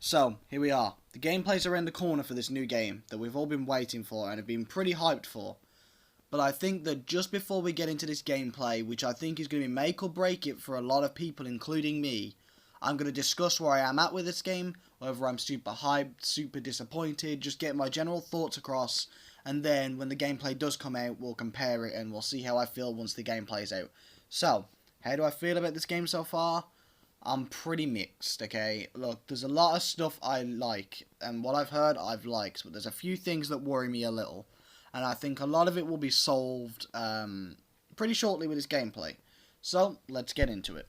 So, here we are. The gameplay's around the corner for this new game that we've all been waiting for and have been pretty hyped for. But I think that just before we get into this gameplay, which I think is going to be make or break it for a lot of people, including me, I'm going to discuss where I am at with this game, whether I'm super hyped, super disappointed, just get my general thoughts across, and then when the gameplay does come out, we'll compare it and we'll see how I feel once the gameplay's out. So, how do I feel about this game so far? I'm pretty mixed, okay? Look, there's a lot of stuff I like, and what I've heard, I've liked, but there's a few things that worry me a little, and I think a lot of it will be solved pretty shortly with this gameplay. So, let's get into it.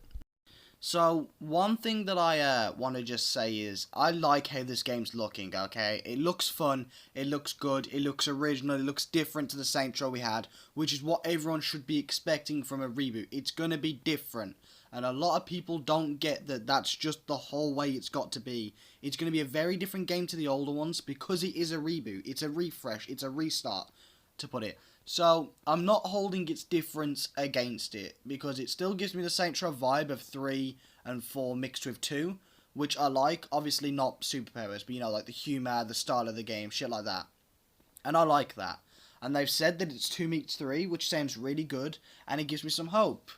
So, one thing that I want to just say is, I like how this game's looking, okay? It looks fun, it looks good, it looks original, it looks different to the Saints Row we had, which is what everyone should be expecting from a reboot. It's going to be different. And a lot of people don't get that that's just the whole way it's got to be. It's going to be a very different game to the older ones because it is a reboot. It's a refresh. It's a restart, to put it. So, I'm not holding its difference against it because it still gives me the Saints Row vibe of 3 and 4 mixed with 2, which I like. Obviously not superpowers, but you know, like the humour, the style of the game, shit like that. And I like that. And they've said that it's 2 meets 3, which sounds really good, and it gives me some hope.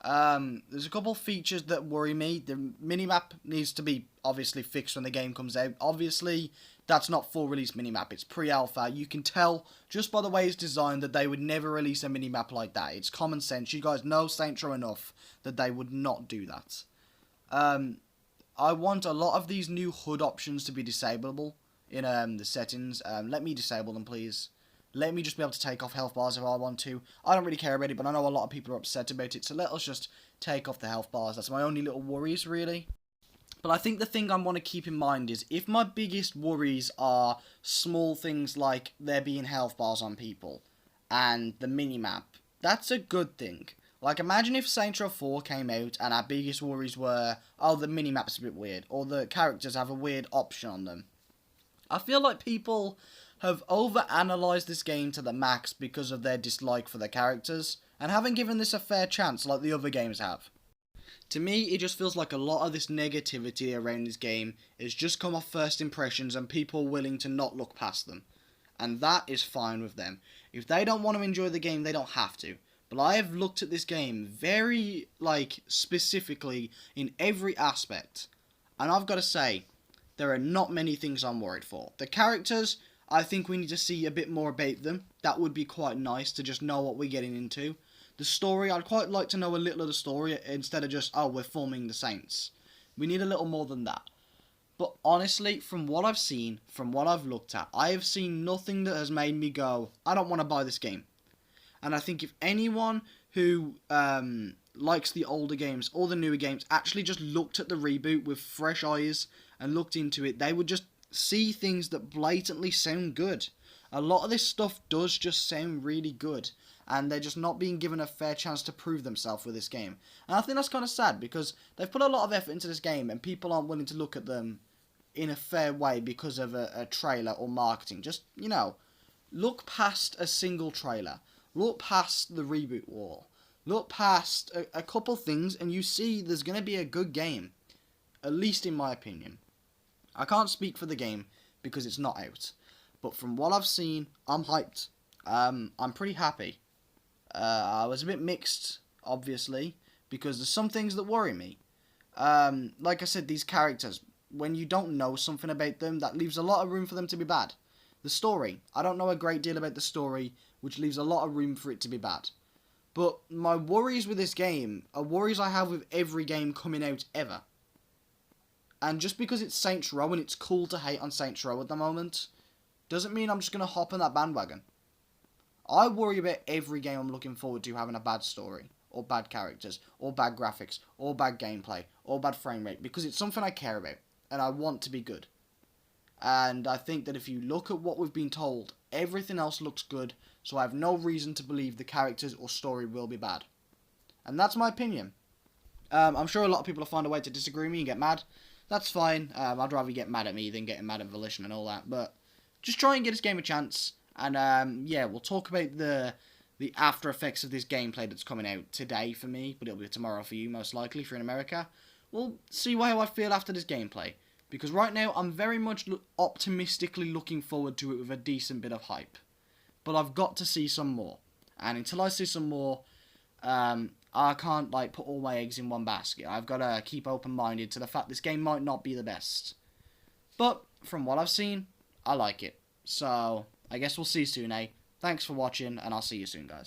There's a couple features that worry me. The minimap needs to be obviously fixed when the game comes out. Obviously, that's not full release minimap. It's pre-alpha. You can tell just by the way it's designed that they would never release a minimap like that. It's common sense. You guys know Saints Row enough that they would not do that. I want a lot of these new HUD options to be disableable in the settings. Let me disable them, please. Let me just be able to take off health bars if I want to. I don't really care about it, but I know a lot of people are upset about it, so let us just take off the health bars. That's my only little worries, really. But I think the thing I want to keep in mind is, if my biggest worries are small things like there being health bars on people, and the minimap, that's a good thing. Like, imagine if Saints Row 4 came out, and our biggest worries were, oh, the minimap's a bit weird, or the characters have a weird option on them. I feel like people have over-analysed this game to the max because of their dislike for the characters, and haven't given this a fair chance like the other games have. To me, it just feels like a lot of this negativity around this game is just come off first impressions and people willing to not look past them. And that is fine with them. If they don't want to enjoy the game, they don't have to. But I have looked at this game very, specifically in every aspect. And I've got to say, there are not many things I'm worried for. The characters, I think we need to see a bit more about them. That would be quite nice to just know what we're getting into. The story, I'd quite like to know a little of the story instead of just, oh, we're forming the Saints. We need a little more than that. But honestly, from what I've seen, from what I've looked at, I have seen nothing that has made me go, I don't want to buy this game. And I think if anyone who likes the older games or the newer games actually just looked at the reboot with fresh eyes and looked into it, they would just see things that blatantly sound good. A lot of this stuff does just sound really good, and they're just not being given a fair chance to prove themselves with this game. And I think that's kind of sad, because they've put a lot of effort into this game, and people aren't willing to look at them in a fair way because of a trailer or marketing. Just, look past a single trailer. Look past the reboot wall. Look past a couple things, and you see there's going to be a good game. At least in my opinion. I can't speak for the game because it's not out. But from what I've seen, I'm hyped. I'm pretty happy. I was a bit mixed, obviously, because there's some things that worry me. Like I said, these characters, when you don't know something about them, that leaves a lot of room for them to be bad. The story, I don't know a great deal about the story, which leaves a lot of room for it to be bad. But my worries with this game are worries I have with every game coming out ever. And just because it's Saints Row and it's cool to hate on Saints Row at the moment, doesn't mean I'm just going to hop on that bandwagon. I worry about every game I'm looking forward to having a bad story, or bad characters, or bad graphics, or bad gameplay, or bad frame rate, because it's something I care about, and I want to be good. And I think that if you look at what we've been told, everything else looks good, so I have no reason to believe the characters or story will be bad. And that's my opinion. I'm sure a lot of people will find a way to disagree with me and get mad. That's fine. I'd rather you get mad at me than getting mad at Volition and all that. But just try and get this game a chance. And yeah, we'll talk about the after effects of this gameplay that's coming out today for me, but it'll be tomorrow for you, most likely, if you're in America. We'll see how I feel after this gameplay. Because right now, I'm very much optimistically looking forward to it with a decent bit of hype. But I've got to see some more. And until I see some more, I can't like put all my eggs in one basket. I've got to keep open-minded to the fact this game might not be the best. But from what I've seen, I like it. So I guess we'll see soon, eh? Thanks for watching, and I'll see you soon, guys.